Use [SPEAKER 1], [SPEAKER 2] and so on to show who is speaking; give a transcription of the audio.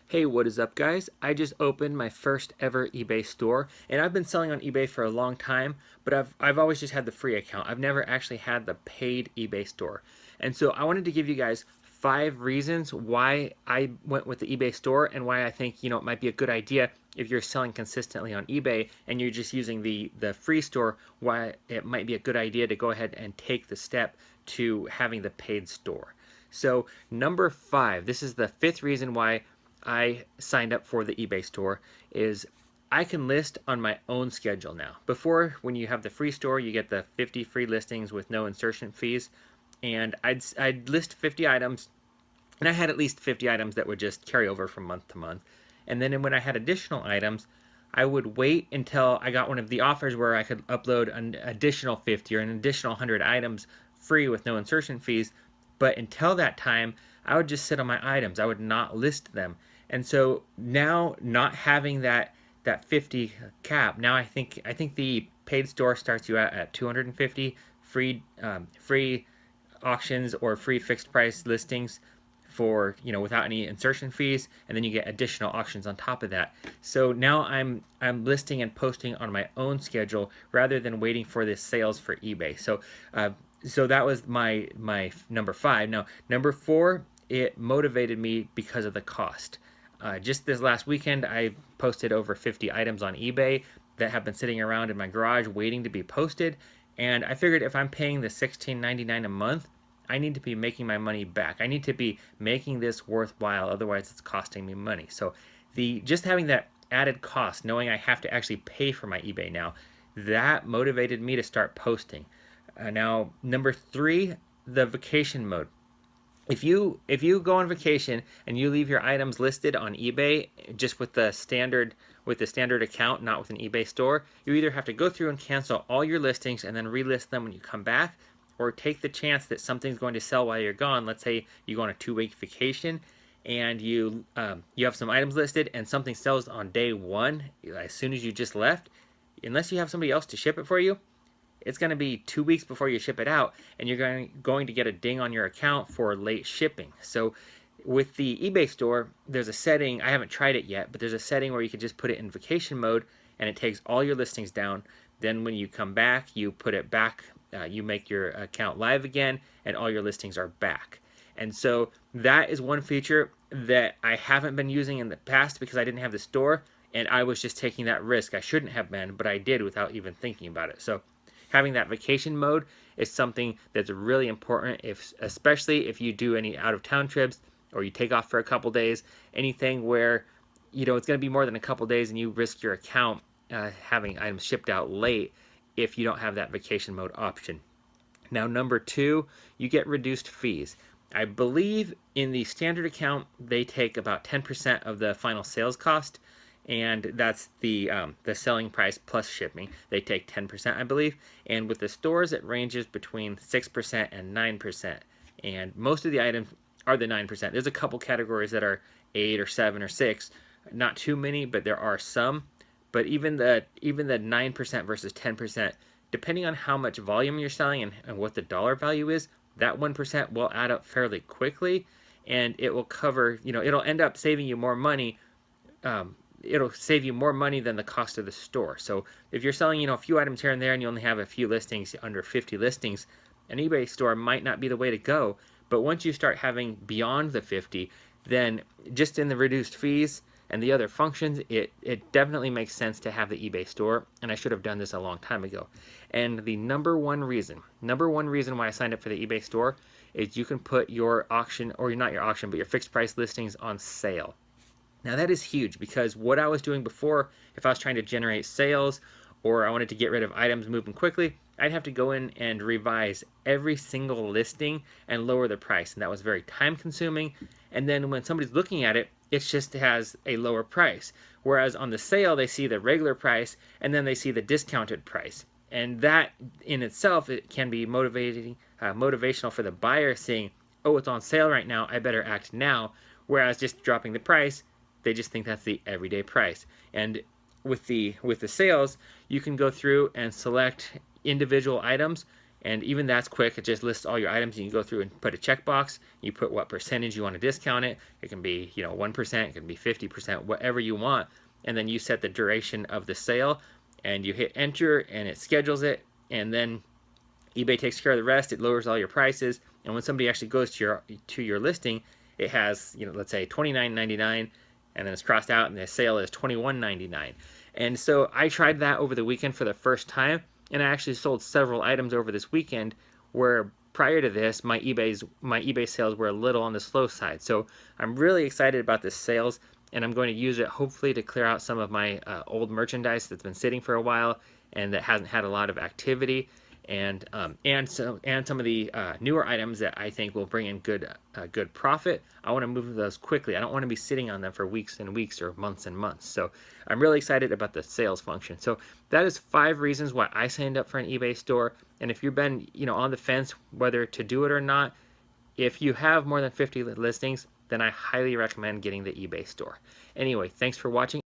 [SPEAKER 1] Hey, what is up, guys? I just opened my first ever eBay store, and I've been selling on eBay for a long time, but I've always just had the free account. I've never actually had the paid eBay store. And so I wanted to give you guys 5 reasons why I went with the eBay store and why I think, it might be a good idea if you're selling consistently on eBay and you're just using the free store, why it might be a good idea to go ahead and take the step to having the paid store. So, number 5, this is the 5th reason why I signed up for the eBay store, is I can list on my own schedule now. Before, when you have the free store, you get the 50 free listings with no insertion fees, and I'd list 50 items, and I had at least 50 items that would just carry over from month to month. And then when I had additional items, I would wait until I got one of the offers where I could upload an additional 50 or an additional 100 items free with no insertion fees. But until that time, I would just sit on my items. I would not list them. And so now, not having that 50 cap, now I think the paid store starts you out at 250 free auctions or free fixed price listings for, without any insertion fees, and then you get additional auctions on top of that. So now I'm listing and posting on my own schedule rather than waiting for the sales for eBay. So that was my number 5. Now, number 4, it motivated me because of the cost. Just this last weekend, I posted over 50 items on eBay that have been sitting around in my garage waiting to be posted. And I figured if I'm paying the $16.99 a month, I need to be making my money back. I need to be making this worthwhile, otherwise it's costing me money. So just having that added cost, knowing I have to actually pay for my eBay now, that motivated me to start posting. Now, number 3, the vacation mode. If you go on vacation and you leave your items listed on eBay just with the standard account, not with an eBay store, you either have to go through and cancel all your listings and then relist them when you come back, or take the chance that something's going to sell while you're gone. Let's say you go on a 2-week vacation and you have some items listed and something sells on day 1 as soon as you just left. Unless you have somebody else to ship it for you, it's going to be 2 weeks before you ship it out, and you're going to get a ding on your account for late shipping. So with the eBay store, there's a setting, I haven't tried it yet, but there's a setting where you can just put it in vacation mode and it takes all your listings down. Then when you come back, you put it back, you make your account live again, and all your listings are back. And so that is one feature that I haven't been using in the past because I didn't have the store, and I was just taking that risk. I shouldn't have been, but I did without even thinking about it. So having that vacation mode is something that's really important, especially if you do any out-of-town trips or you take off for a couple days, anything where it's going to be more than a couple days and you risk your account having items shipped out late if you don't have that vacation mode option. Now, number 2, you get reduced fees. I believe in the standard account, they take about 10% of the final sales cost, and that's the selling price plus shipping. They take 10%, I believe. And with the stores, it ranges between 6% and 9%. And most of the items are the 9%. There's a couple categories that are 8 or 7 or 6. Not too many, but there are some. But even the 9% versus 10%, depending on how much volume you're selling and what the dollar value is, that 1% will add up fairly quickly, and it will cover, it'll end up saving you more money. It'll save you more money than the cost of the store. So if you're selling, a few items here and there and you only have a few listings, under 50 listings, an eBay store might not be the way to go. But once you start having beyond the 50, then just in the reduced fees and the other functions, it definitely makes sense to have the eBay store, and I should have done this a long time ago. And the number one reason why I signed up for the eBay store is you can put your auction, or not your auction, but your fixed price listings on sale. Now that is huge, because what I was doing before, if I was trying to generate sales or I wanted to get rid of items moving quickly, I'd have to go in and revise every single listing and lower the price, and that was very time consuming. And then when somebody's looking at it, it just has a lower price. Whereas on the sale, they see the regular price and then they see the discounted price. And that in itself, it can be motivational for the buyer, seeing, oh, it's on sale right now, I better act now. Whereas just dropping the price, they just think that's the everyday price. And with the sales, you can go through and select individual items And even that's quick. It just lists all your items. You can go through and put a checkbox. You put what percentage you want to discount it. It can be, 1%, it can be 50%, whatever you want. And then you set the duration of the sale and you hit enter and it schedules it. And then eBay takes care of the rest. It lowers all your prices. And when somebody actually goes to your listing, it has, let's say $29.99, and then it's crossed out and the sale is $21.99. And so I tried that over the weekend for the first time, and I actually sold several items over this weekend where prior to this my eBay sales were a little on the slow side. So I'm really excited about this sales, and I'm going to use it hopefully to clear out some of my old merchandise that's been sitting for a while and that hasn't had a lot of activity, and some of the newer items that I think will bring in good profit. I want to move those quickly. I don't want to be sitting on them for weeks and weeks or months and months. So I'm really excited about the sales function. So that is 5 reasons why I signed up for an eBay store. And if you've been on the fence whether to do it or not, if you have more than 50 listings, then I highly recommend getting the eBay store. Anyway, thanks for watching.